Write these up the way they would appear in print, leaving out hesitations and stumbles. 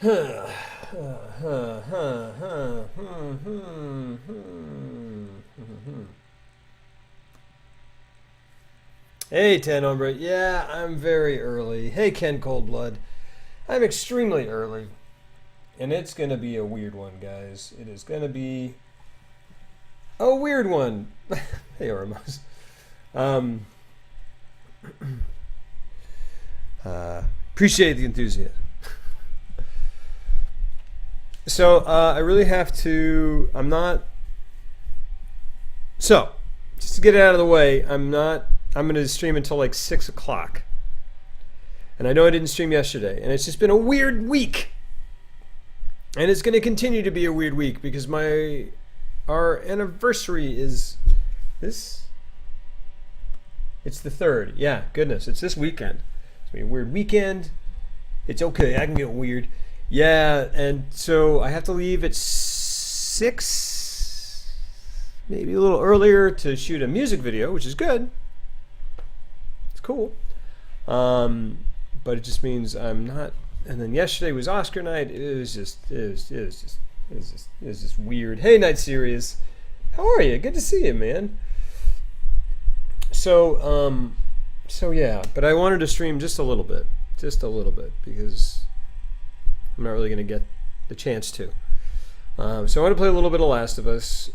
Hey, Ten Ombre. Yeah, I'm very early. Hey, Ken Coldblood. I'm extremely early. And it's going to be a weird one, guys. It is going to be a weird one. Hey, Oramos. Appreciate the enthusiasm. So, I really have to... So, just to get it out of the way, I'm going to stream until like 6 o'clock. And I know I didn't stream yesterday. And it's just been a weird week. And it's going to continue to be a weird week because our anniversary is this. It's the 3rd. Yeah, goodness. It's this weekend. It's going to be a weird weekend. It's okay. I can get weird. Yeah, and so I have to leave at 6, maybe a little earlier to shoot a music video, which is good. It's cool. But it just means I'm not. And then yesterday was Oscar night. It was just weird. Hey, Night Series, how are you? Good to see you, man. So yeah. But I wanted to stream just a little bit, because I'm not really going to get the chance to. So I want to play a little bit of Last of Us.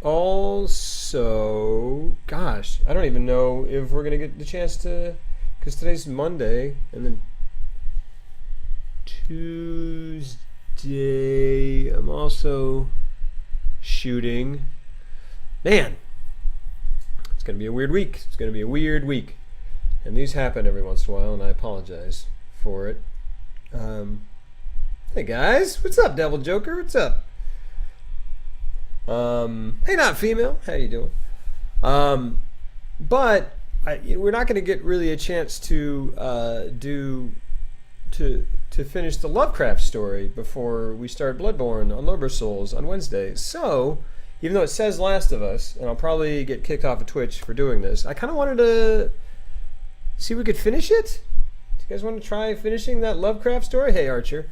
Also, gosh, I don't even know if we're going to get the chance to, because today's Monday, and then Tuesday I'm also shooting. Man, it's going to be a weird week. It's going to be a weird week. And these happen every once in a while, and I apologize for it. Hey guys, what's up, Devil Joker? What's up? Hey, not female. How you doing? But we're not going to get really a chance to finish the Lovecraft story before we start Bloodborne on Lober Souls on Wednesday. So, even though it says Last of Us, and I'll probably get kicked off of Twitch for doing this, I kind of wanted to see if we could finish it. Do you guys want to try finishing that Lovecraft story? Hey, Archer.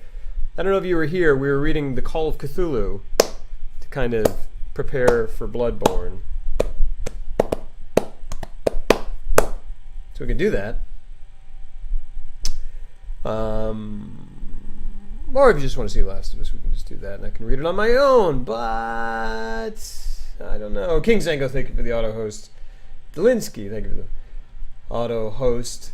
I don't know if you were here. We were reading The Call of Cthulhu to kind of prepare for Bloodborne. So we can do that. Or if you just want to see Last of Us, we can just do that, and I can read it on my own. But I don't know. King Zango, thank you for the auto host. Delinsky, thank you for the auto host.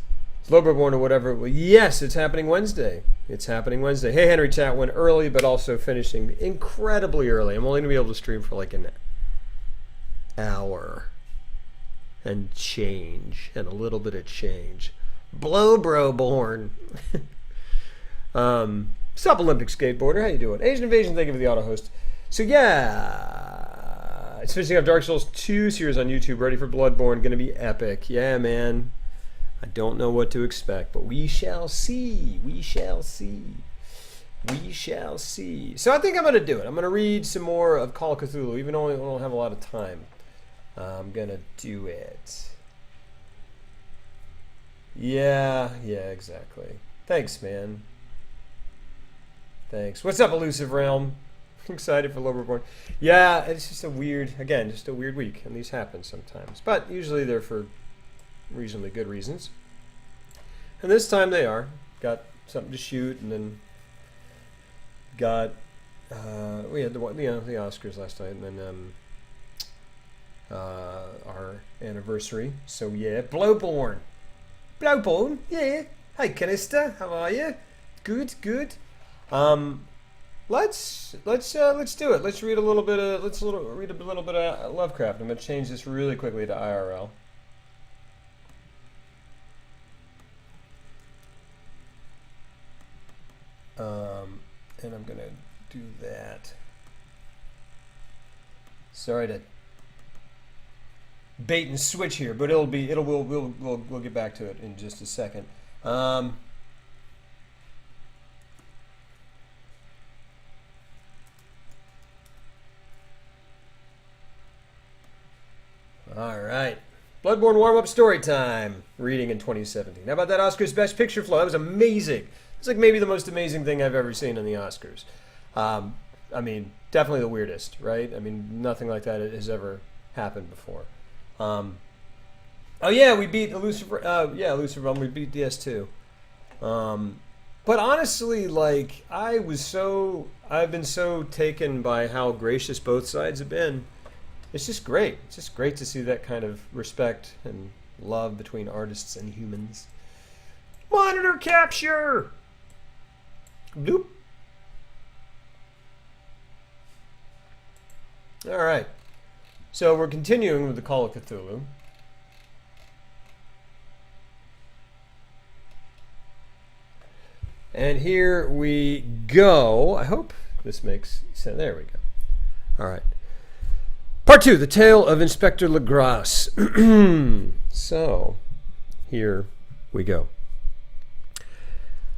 Slowborn or whatever. Well, yes, it's happening Wednesday. It's happening Wednesday. Hey, Henry Chat went early, but also finishing incredibly early. I'm only going to be able to stream for like an hour and change, and a little bit of change. Blowbroborn. Sup, Olympic skateboarder? How you doing? Asian Invasion, thank you for the auto host. So yeah, it's finishing up Dark Souls 2 series on YouTube. Ready for Bloodborne. Going to be epic. Yeah, man. I don't know what to expect, but we shall see. We shall see. We shall see. So I think I'm going to do it. I'm going to read some more of Call of Cthulhu, even though I don't have a lot of time. I'm going to do it. Yeah, exactly. Thanks, man. Thanks. What's up, Elusive Realm? Excited for Loverborn. Yeah, it's just a weird week, and these happen sometimes. But usually they're for reasonably good reasons. And this time they are. Got something to shoot, and then got we had the Oscars last night, and then our anniversary. So yeah, Blowborn, yeah. Hi, Canister, how are you? Good. Let's do it. Let's read a little bit of Lovecraft. I'm gonna change this really quickly to IRL. And I'm gonna do that. Sorry to bait and switch here, but we'll get back to it in just a second. All right. Bloodborne Warm-Up Storytime. Reading in 2017. How about that Oscars Best Picture flow? That was amazing. It's like maybe the most amazing thing I've ever seen in the Oscars. I mean, definitely the weirdest, right? I mean, nothing like that has ever happened before. Oh yeah, we beat Lucifer. Yeah, Lucifer. We beat DS2. But honestly, like I've been so taken by how gracious both sides have been. It's just great. It's just great to see that kind of respect and love between artists and humans. Monitor capture. Bloop. All right. So we're continuing with the Call of Cthulhu. And here we go. I hope this makes sense. There we go. All right. Part 2, The Tale of Inspector Legrasse. So, here we go.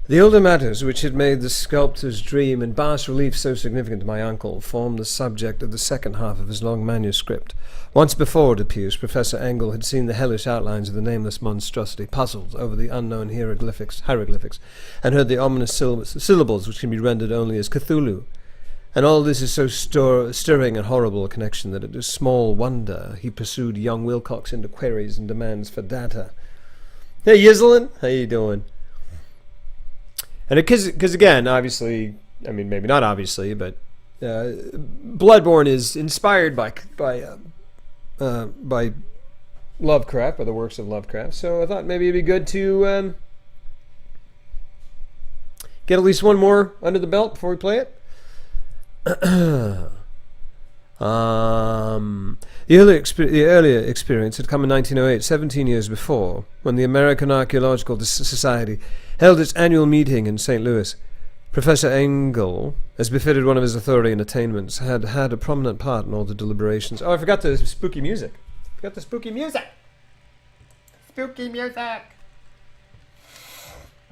The older matters which had made the sculptor's dream in bas-relief so significant to my uncle formed the subject of the second half of his long manuscript. Once before, it appears, Professor Engel had seen the hellish outlines of the nameless monstrosity, puzzled over the unknown hieroglyphics, and heard the ominous syllables which can be rendered only as Cthulhu. And all this is so stirring and horrible a connection that it is small wonder he pursued young Wilcox into queries and demands for data. Hey, Yizzlin, how you doing? And because again, obviously, I mean, maybe not obviously, but Bloodborne is inspired by Lovecraft, by the works of Lovecraft. So I thought maybe it'd be good to get at least one more under the belt before we play it. The earlier experience had come in 1908, 17 years before, when the American Archaeological Society held its annual meeting in St. Louis. Professor Engel, as befitted one of his authority and attainments, had had a prominent part in all the deliberations. Oh, I forgot the spooky music. Spooky music!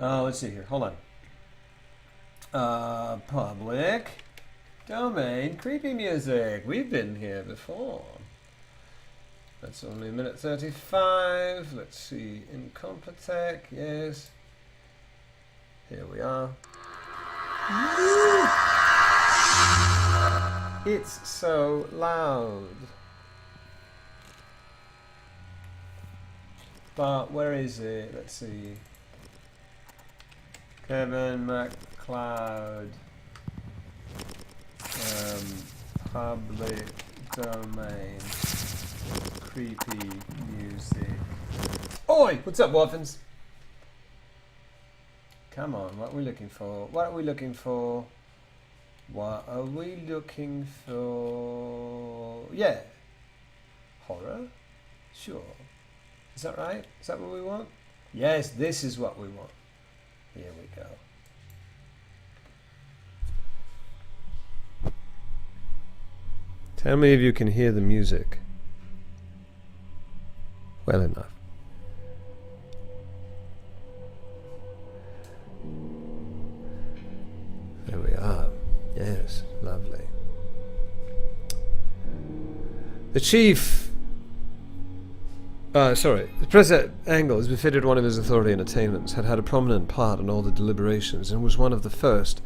Oh, let's see here. Hold on. Public domain creepy music. We've been here before. That's only a minute 35. Let's see. Incompetech. Yes. Here we are. It's so loud. But where is it? Let's see. Kevin MacLeod. Public domain. Creepy music. Oi! What's up, Waffins? Come on, what are we looking for? What are we looking for? Yeah. Horror? Sure. Is that right? Is that what we want? Yes, this is what we want. Here we go. Tell me if you can hear the music. Well enough. There we are. Yes, lovely. The chief... Professor Engel, as befitted one of his authority and attainments, had had a prominent part in all the deliberations and was one of the first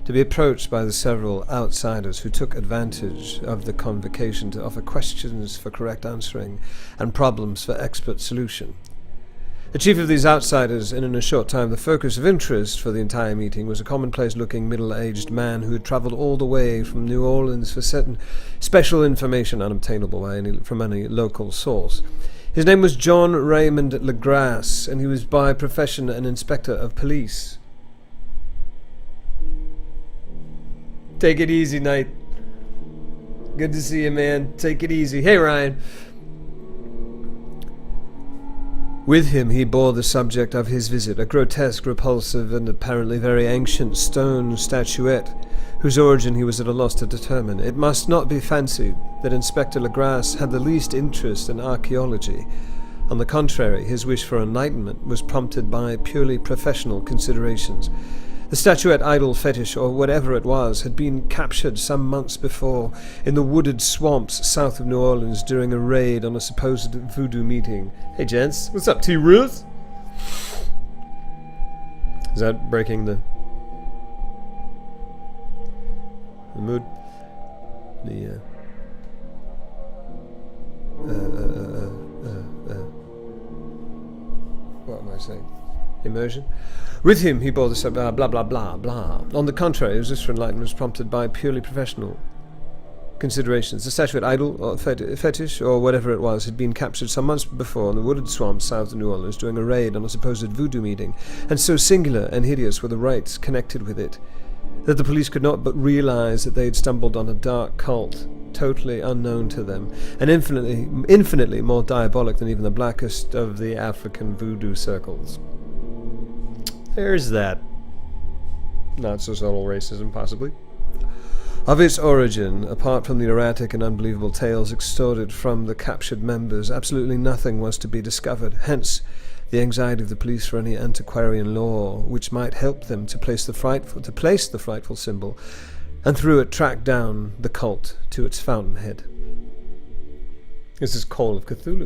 to be approached by the several outsiders who took advantage of the convocation to offer questions for correct answering and problems for expert solution. The chief of these outsiders, and in a short time the focus of interest for the entire meeting, was a commonplace-looking middle-aged man who had travelled all the way from New Orleans for certain special information unobtainable from any local source. His name was John Raymond Legrasse, and he was by profession an inspector of police. Take it easy, Knight. Good to see you, man. Take it easy. Hey, Ryan. With him he bore the subject of his visit, a grotesque, repulsive, and apparently very ancient stone statuette, whose origin he was at a loss to determine. It must not be fancied that Inspector Legrasse had the least interest in archaeology. On the contrary, his wish for enlightenment was prompted by purely professional considerations. The statuette idol fetish, or whatever it was, had been captured some months before in the wooded swamps south of New Orleans during a raid on a supposed voodoo meeting. Hey gents, what's up, T-Ruth? Is that breaking the mood? What am I saying? Immersion? With him, he bore this blah blah blah blah. On the contrary, his wish for enlightenment was prompted by purely professional considerations. The statuette idol, or fetish, or whatever it was, had been captured some months before in the wooded swamps south of New Orleans during a raid on a supposed voodoo meeting, and so singular and hideous were the rites connected with it that the police could not but realize that they had stumbled on a dark cult totally unknown to them, and infinitely more diabolic than even the blackest of the African voodoo circles. There's that. Not so subtle racism, possibly. Of its origin, apart from the erratic and unbelievable tales extorted from the captured members, absolutely nothing was to be discovered. Hence, the anxiety of the police for any antiquarian lore which might help them to place the frightful symbol, and through it track down the cult to its fountainhead. This is Call of Cthulhu.